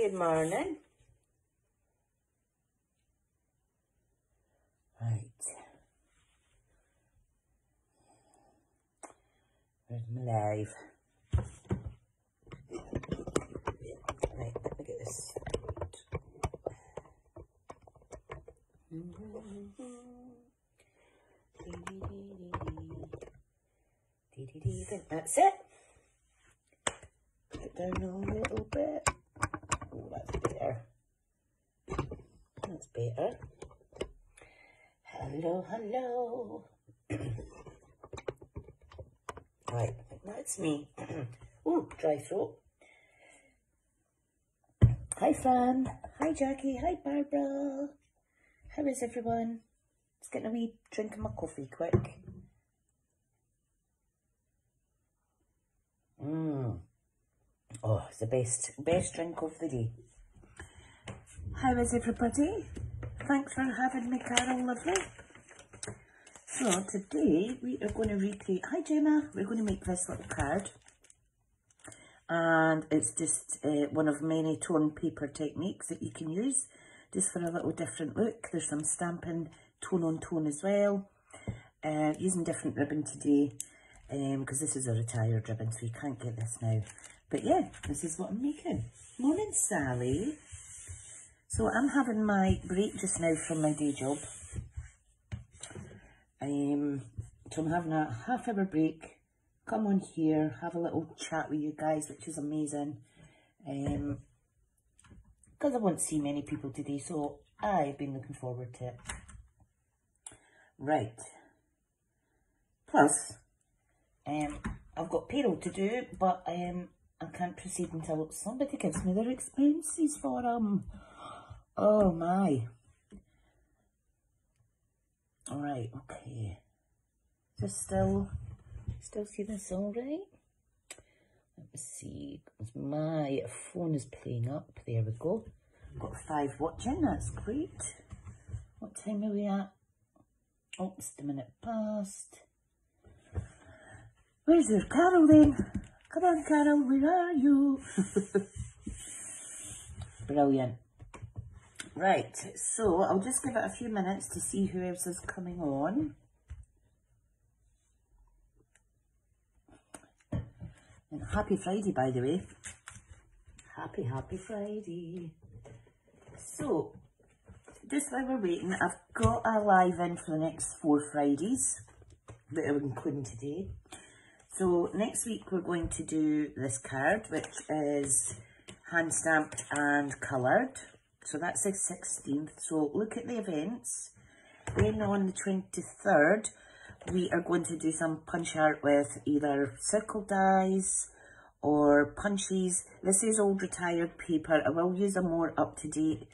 Good morning. Right. Where's my live? Right, let me get this. That's it. Put it down a little bit. Oh, that's better. That's better. Hello, hello. Right, that's me. Oh, dry throat. Hi, Fran. Hi, Jackie. Hi, Barbara. How is everyone? Just getting a wee drink of my coffee quick. Oh, it's the best drink of the day. How is everybody? Thanks for having me, Carol, lovely. So today we are going to recreate, hi Gemma, we're going to make this little card. And it's just one of many tone paper techniques that you can use just for a little different look. There's some Stampin' tone on tone as well. Using different ribbon today because this is a retired ribbon, so you can't get this now. But yeah, this is what I'm making. Morning, Sally. So I'm having my break just now from my day job. So I'm having a half-hour break. Come on here, have a little chat with you guys, which is amazing. Because I won't see many people today, so I've been looking forward to it. Right. Plus, I've got payroll to do, but I can't proceed until somebody gives me their expenses for them. Oh my. Alright, okay. Just still see this all right? Let me see. My phone is playing up. There we go. Got 5 watching. That's great. What time are we at? Oh, just a minute past. Where's your Carol then? Come on, Carol. Where are you? Brilliant. Right. So I'll just give it a few minutes to see who else is coming on. And happy Friday, by the way. Happy Friday. So, just while we're waiting, I've got a live in for the next 4 Fridays that I'm including today. So, next week we're going to do this card, which is hand stamped and coloured. So that's the 16th. So, look at the events. Then on the 23rd, we are going to do some punch art with either circle dies or punches. This is old retired paper. I will use a more up-to-date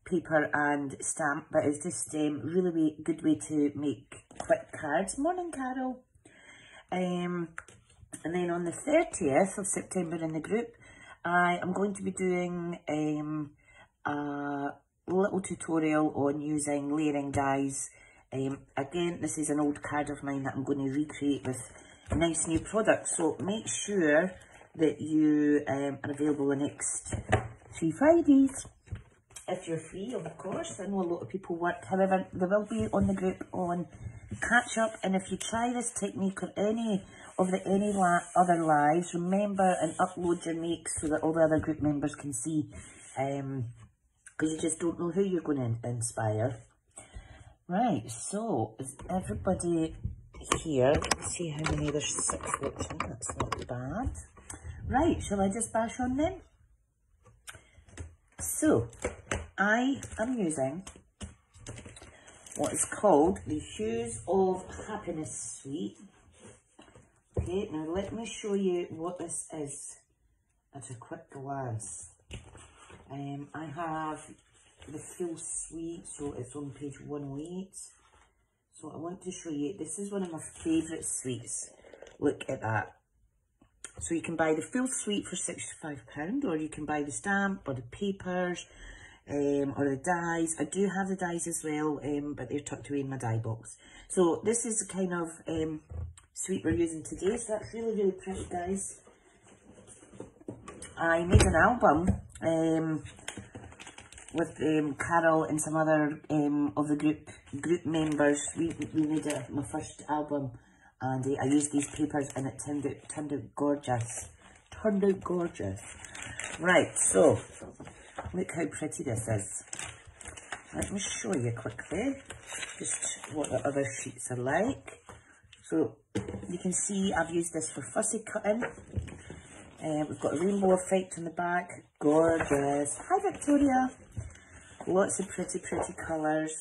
paper and stamp, but it's just really good way to make quick cards. Morning, Carol. And then on the 30th of September in the group, I am going to be doing a little tutorial on using layering dies. Again, this is an old card of mine that I'm going to recreate with nice new products. So make sure that you are available the next 3 Fridays. If you're free, of course. I know a lot of people work. However, there will be on the group on catch up. And if you try this technique or any of the other lives, remember and upload your makes so that all the other group members can see. Because you just don't know who you're going to inspire. Right, so is everybody here? Let's see how many there's 6 watching. That's not bad. Right, shall I just bash on then? So, I am using what is called the Hues of Happiness Suite. Okay, now let me show you what this is at a quick glance. I have the full suite, so it's on page 108. So I want to show you, this is one of my favourite suites. Look at that. So you can buy the full suite for £65, or you can buy the stamp or the papers or the dies. I do have the dies as well, but they're tucked away in my die box. So this is the kind of suite we're using today. So that's really pretty, guys. I made an album with Carol and some other of the group members. We made my first album, and I used these papers, and it turned out gorgeous. Turned out gorgeous. Right, so look how pretty this is. Let me show you quickly just what the other sheets are like. So you can see I've used this for fussy cutting. We've got a rainbow effect on the back. Gorgeous. Hi Victoria. Lots of pretty colours.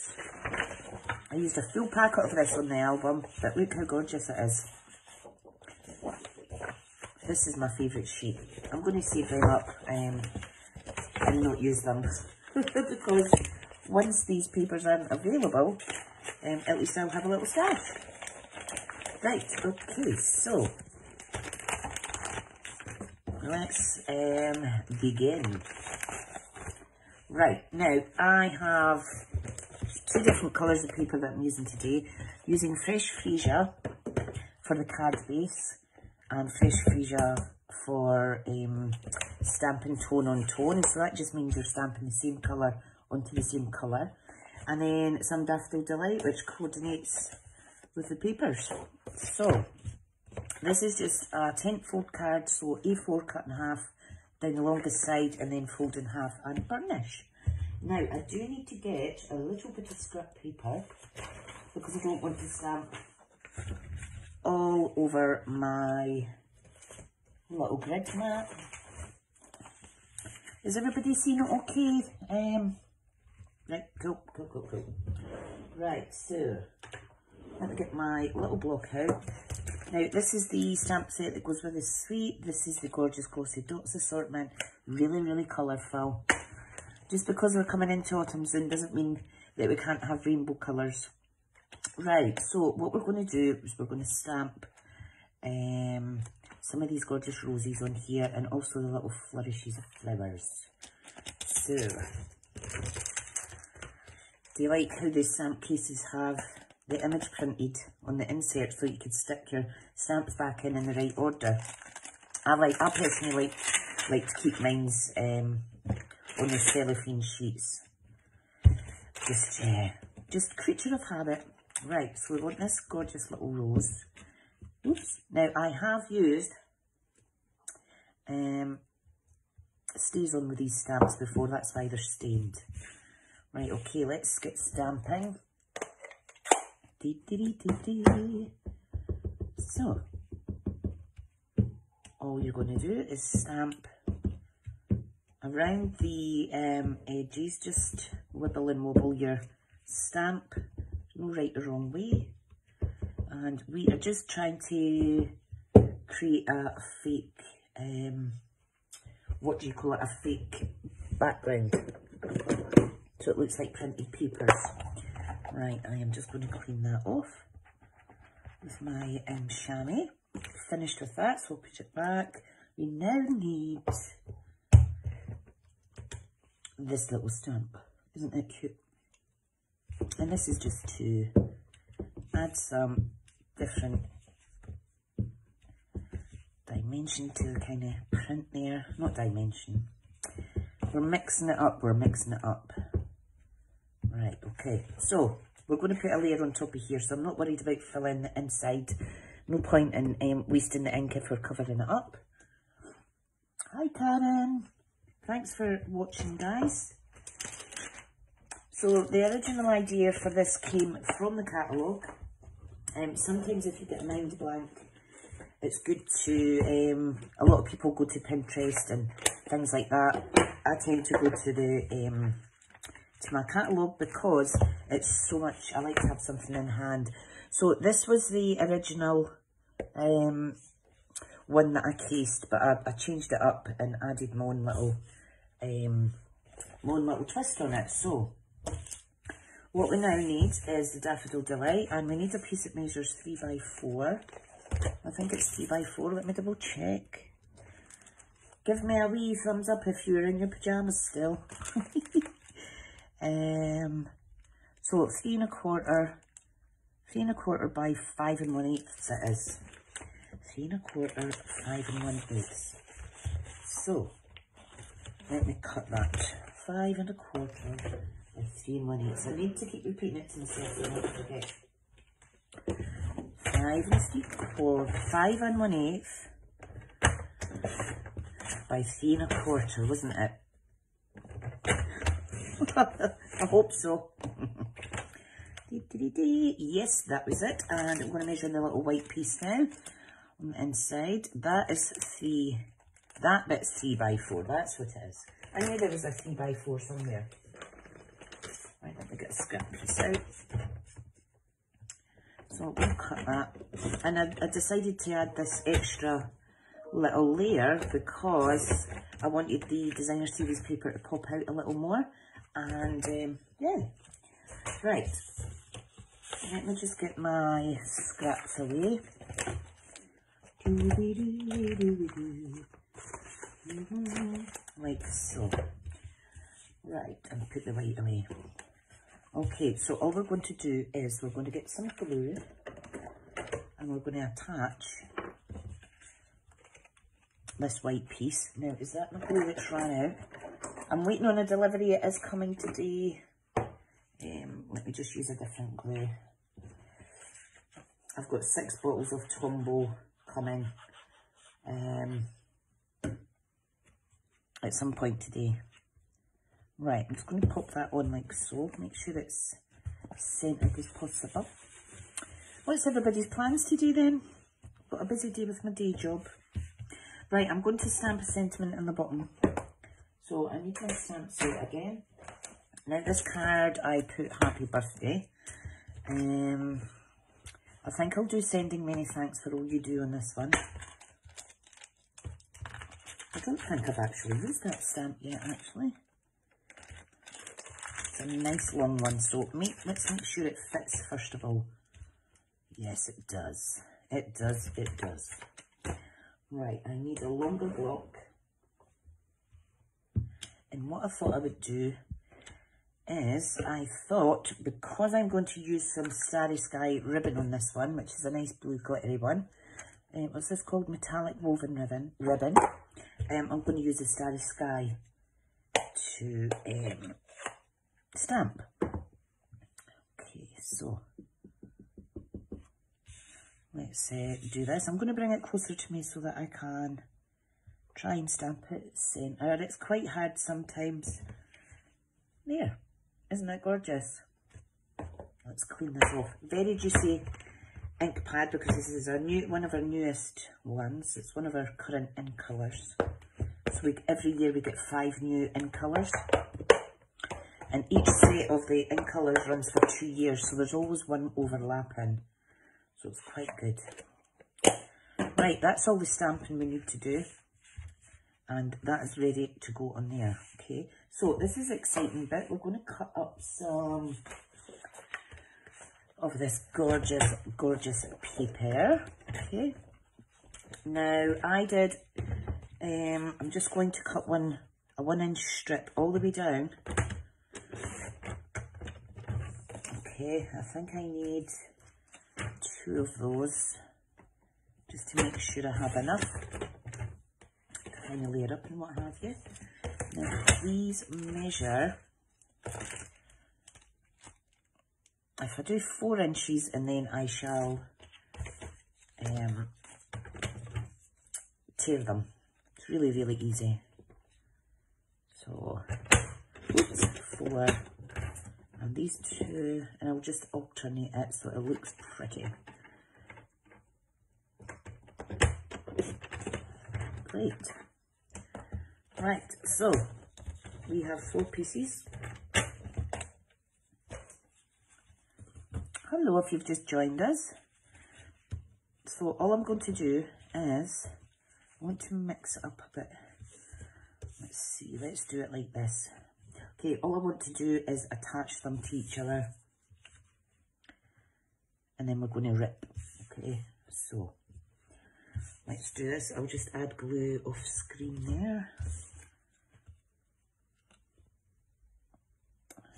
I used a full packet of this on the album, but look how gorgeous it is. This is my favourite sheet. I'm going to save them up and not use them because once these papers aren't available, at least I'll have a little stash. Right, okay, so let's begin. Right, now I have two different colours of paper that I'm using today. Using fresh freesia for the card base and fresh freesia for stamping tone on tone. So that just means you're stamping the same colour onto the same colour. And then some Daffodil Delight, which coordinates with the papers. So this is just a tent fold card, so A4 cut in half down the longest side and then fold in half and burnish. Now I do need to get a little bit of scrap paper because I don't want to stamp all over my little grid mat. Is everybody seeing it okay? Right, cool. Right, so let me get my little block out. Now this is the stamp set that goes with the suite. This is the gorgeous glossy dots assortment. Really colourful. Just because we're coming into autumn soon doesn't mean that we can't have rainbow colours. Right, so what we're going to do is we're going to stamp some of these gorgeous roses on here and also the little flourishes of flowers. So, do you like how the stamp cases have the image printed on the insert so you could stick your stamps back in the right order? I personally like to keep mine's on the cellophane sheets. Just creature of habit. Right, so we want this gorgeous little rose. Oops. Now I have used stays on with these stamps before, that's why they're stained. Right, okay, let's get stamping. So, all you're going to do is stamp around the edges, just wibble and wobble your stamp, no right or wrong way. And we are just trying to create a fake, what do you call it, a fake background. So it looks like printed papers. Right, I am just going to clean that off with my chamois. Finished with that, so I'll put it back. We now need this little stamp. Isn't it cute? And this is just to add some different dimension to the kind of print there. Not dimension. We're mixing it up. Right, okay. So, we're going to put a layer on top of here, so I'm not worried about filling the inside. No point in wasting the ink if we're covering it up. Hi Karen. Thanks for watching, guys. So, the original idea for this came from the catalogue. Sometimes if you get a mind blank, it's good to, a lot of people go to Pinterest and things like that. I tend to go to the, to my catalogue because it's so much, I like to have something in hand. So this was the original one that I cased, but I changed it up and added my own little twist on it. So what we now need is the Daffodil Delight, and we need a piece that measures 3 by 4. I think it's 3 by 4. Let me double check. Give me a wee thumbs up if you're in your pyjamas still. So 3 1/4 by 5 1/8 it is. 3 1/4, 5 1/8. So Let me cut that. 5 1/4 by 3 1/8. So I need to keep repeating it to myself so I don't forget. 5 1/8 by 3 1/4, wasn't it? I hope so. Yes, that was it. And I'm going to measure the little white piece now on the inside. That is 3. That bit's 3 by 4. That's what it is. I knew there was a 3 by 4 somewhere. Right, let me get a scrap piece out. So we'll cut that. And I decided to add this extra little layer because I wanted the designer series paper to pop out a little more. And yeah. Right. Let me just get my scraps away. Like so. Right, and put the white away. Okay, so all we're going to do is we're going to get some glue and we're going to attach this white piece. Now, is that my glue that's run out? I'm waiting on a delivery. It is coming today. Let me just use a different glue. I've got 6 bottles of Tombow coming at some point today. Right, I'm just going to pop that on like so. Make sure it's centered as possible. What's everybody's plans today then? Got a busy day with my day job. Right, I'm going to stamp a sentiment in the bottom. So I need my stamp set again. Now this card I put happy birthday. I think I'll do sending many thanks for all you do on this one. I don't think I've actually used that stamp yet actually. It's a nice long one, so let's make sure it fits first of all. Yes, it does. It does, it does. Right, I need a longer block. And what I thought I would do is, I thought, because I'm going to use some Starry Sky ribbon on this one, which is a nice blue glittery one. What's this called? Metallic woven ribbon. I'm going to use the Starry Sky to stamp. Okay, so let's do this. I'm going to bring it closer to me so that I can try and stamp it centre. It's quite hard sometimes. There. Isn't that gorgeous? Let's clean this off. Very juicy ink pad because this is one of our newest ones. It's one of our current ink colours. So every year we get 5 new ink colours. And each set of the ink colours runs for 2 years. So there's always one overlapping. So it's quite good. Right, that's all the stamping we need to do. And that is ready to go on there. Okay, so this is an exciting bit. We're going to cut up some of this gorgeous, gorgeous paper. Okay, now I did, I'm just going to cut a 1-inch strip all the way down. Okay, I think I need 2 of those just to make sure I have enough. Kind of layer up and what have you. Now please measure. If I do 4 inches and then I shall tear them. It's really, really easy. So, oops, 4 and these 2, and I'll just alternate it so it looks pretty. Great. Right, so we have 4 pieces. Hello if you've just joined us. So all I'm going to do is, I want to mix it up a bit. Let's see, let's do it like this. Okay, all I want to do is attach them to each other. And then we're going to rip. Okay, so let's do this. I'll just add glue off screen there.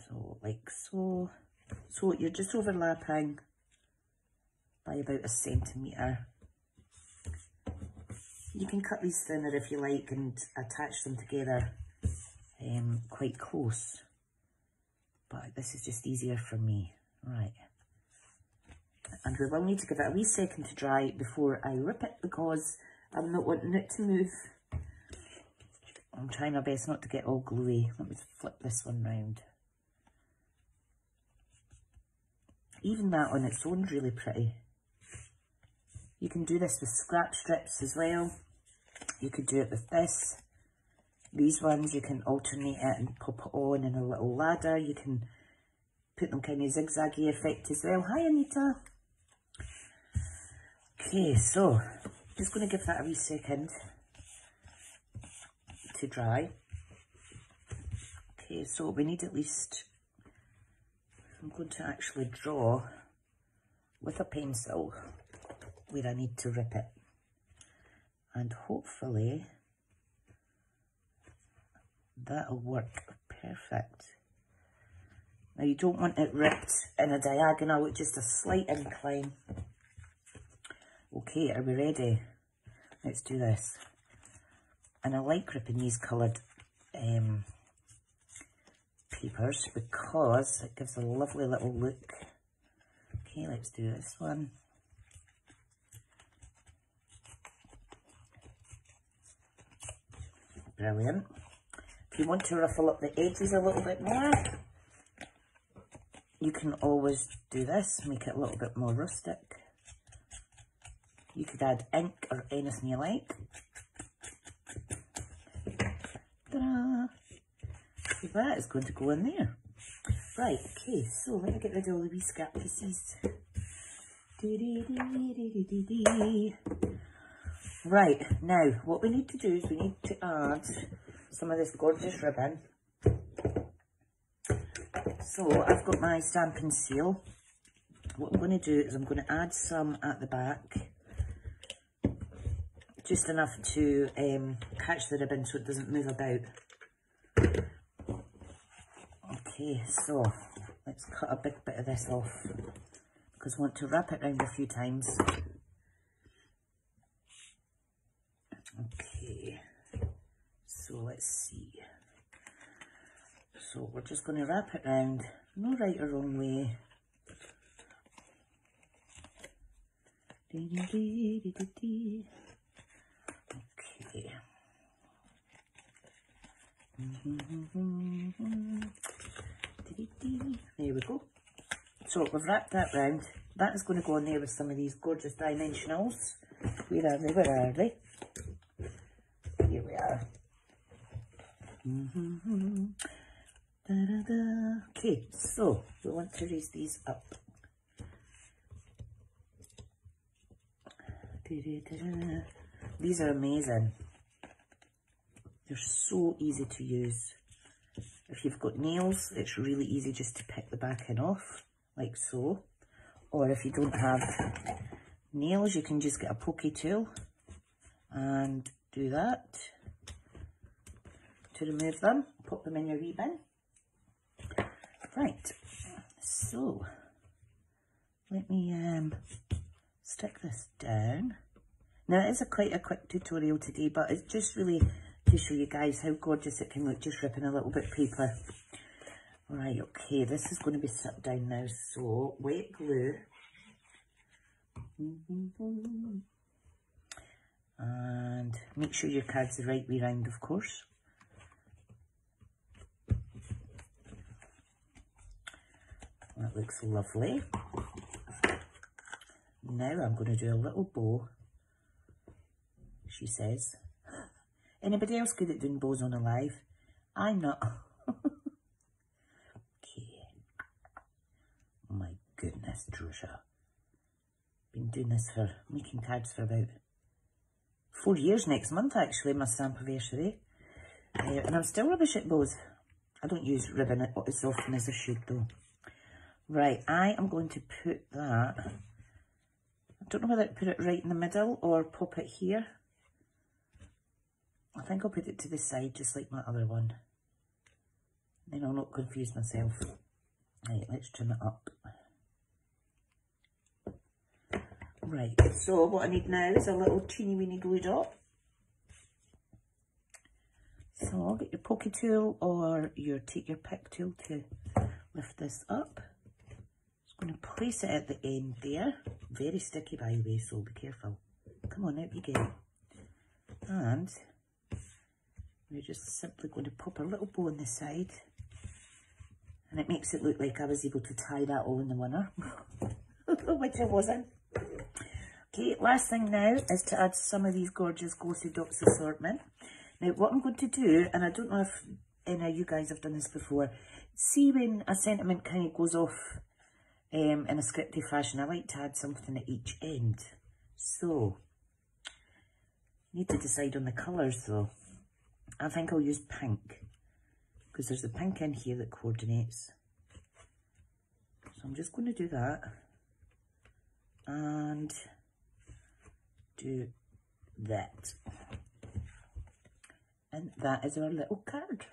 So, like so. So, you're just overlapping by about 1 centimetre. You can cut these thinner if you like and attach them together quite close, but this is just easier for me. Right, and we will need to give it a wee second to dry before I rip it, because I'm not wanting it to move. I'm trying my best not to get all gluey. Let me flip this one round. Even that on its own is really pretty. You can do this with scrap strips as well. You could do it with this. These ones, you can alternate it and pop it on in a little ladder. You can put them kind of zigzaggy effect as well. Hi, Anita. Okay, so just going to give that a wee second to dry. Okay, so we need at least, I'm going to actually draw with a pencil where I need to rip it, and hopefully that'll work perfect. Now you don't want it ripped in a diagonal with just a slight incline. Okay, are we ready? Let's do this. And I like ripping these coloured papers because it gives a lovely little look. Okay, let's do this one. Brilliant. If you want to ruffle up the edges a little bit more, you can always do this, make it a little bit more rustic. You could add ink or anything you like. Ta-da! So that is going to go in there. Right, okay, so let me get rid of all the wee scrap pieces. Right, now what we need to do is we need to add some of this gorgeous ribbon. So I've got my Stampin seal. What I'm going to do is I'm going to add some at the back, just enough to catch the ribbon so it doesn't move about. Okay, so let's cut a big bit of this off because I want to wrap it around a few times. Okay, so let's see. So we're just going to wrap it round, no right or wrong way. Okay. There we go. So we've wrapped that round. That is going to go on there with some of these gorgeous dimensionals. Where are they? Where are they? Here we are. Da, da, da. Okay, so we want to raise these up. Da, da, da, da. These are amazing. They're so easy to use. If you've got nails, it's really easy just to pick the backing off, like so. Or if you don't have nails, you can just get a pokey tool and do that to remove them. Pop them in your wee bin. Right, so let me stick this down. Now it is quite a quick tutorial today, but it's just really to show you guys how gorgeous it can look just ripping a little bit of paper. Right, okay, this is going to be stuck down now, so wet glue. And make sure your card's the right way round, of course. That looks lovely. Now I'm going to do a little bow, she says. Anybody else good at doing bows on a live? I'm not. Okay. Oh my goodness, Tricia. Been doing this making cards for about 4 years next month, actually, my stamp anniversary. And I'm still rubbish at bows. I don't use ribbon as often as I should, though. Right, I am going to put that, I don't know whether to put it right in the middle or pop it here. I think I'll put it to the side, just like my other one. Then I'll not confuse myself. Right, let's trim it up. Right, so what I need now is a little teeny weeny glue dot. So get your pokey tool or take your pick tool to lift this up. Just going to place it at the end there. Very sticky by the way, so be careful. Come on, out you get. And we're just simply going to pop a little bow on the side. And it makes it look like I was able to tie that all in the winner. Which I wasn't. Okay, last thing now is to add some of these gorgeous Glossy Dots assortment. Now what I'm going to do, and I don't know if any of you guys have done this before, see when a sentiment kind of goes off in a scripty fashion, I like to add something at each end. So, need to decide on the colours though. I think I'll use pink, because there's a pink in here that coordinates. So I'm just going to do that. And do that. And that is our little card.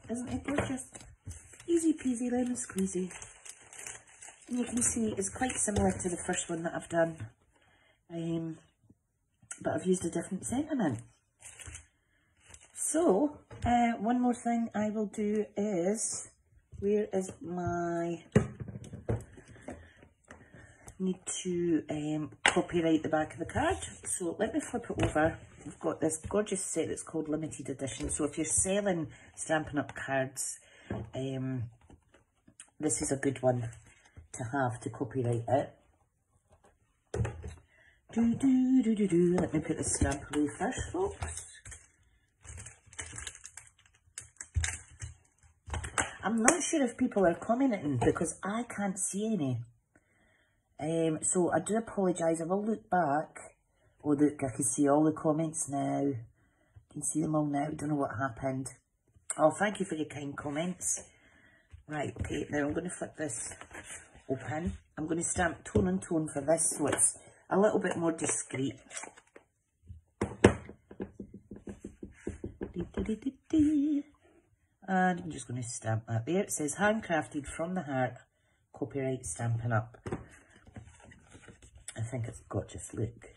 Isn't it gorgeous? Easy peasy lemon squeezy. And you can see it's quite similar to the first one that I've done. But I've used a different sentiment. So, one more thing I will do is, where is my, need to copyright the back of the card. So let me flip it over. We've got this gorgeous set that's called limited edition. So if you're selling Stampin' Up cards, this is a good one to have to copyright it. Let me put the stamp away first, folks. I'm not sure if people are commenting because I can't see any. So I do apologise. I will look back. Oh look, I can see all the comments now. I can see them all now. Don't know what happened. Oh, thank you for your kind comments. Right, okay, now I'm going to flip this open. I'm going to stamp tone and tone for this so it's a little bit more discreet. And I'm just going to stamp that there. It says handcrafted from the heart, copyright Stampin' Up. I think it's gorgeous, look.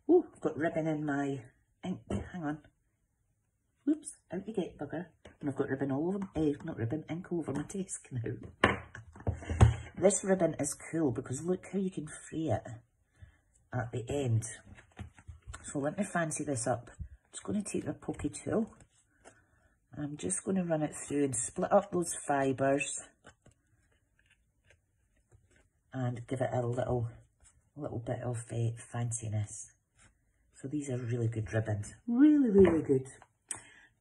Oh, I've got ribbon in my ink. Hang on. Whoops, out you get, bugger. And I've got ribbon all over, not ribbon, ink all over my desk now. This ribbon is cool because look how you can free it at the end. So let me fancy this up. I'm just going to take the pokey tool. And I'm just going to run it through and split up those fibres. And give it a little bit of fanciness. So these are really good ribbons. Really, really good.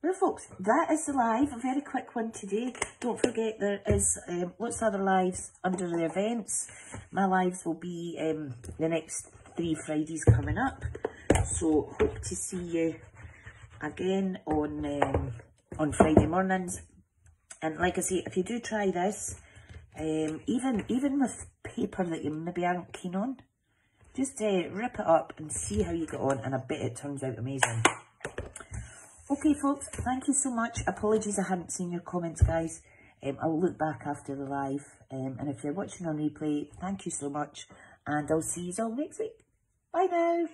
Well, folks, that is the live. A very quick one today. Don't forget there is lots of other lives under the events. My lives will be the next 3 Fridays coming up. So hope to see you again on Friday mornings. And like I say, if you do try this, even with paper that you maybe aren't keen on, just rip it up and see how you get on, and I bet it turns out amazing. Okay folks, thank you so much. Apologies I hadn't seen your comments, guys. I'll look back after the live, and if you're watching on replay, thank you so much, and I'll see you all next week. Bye now.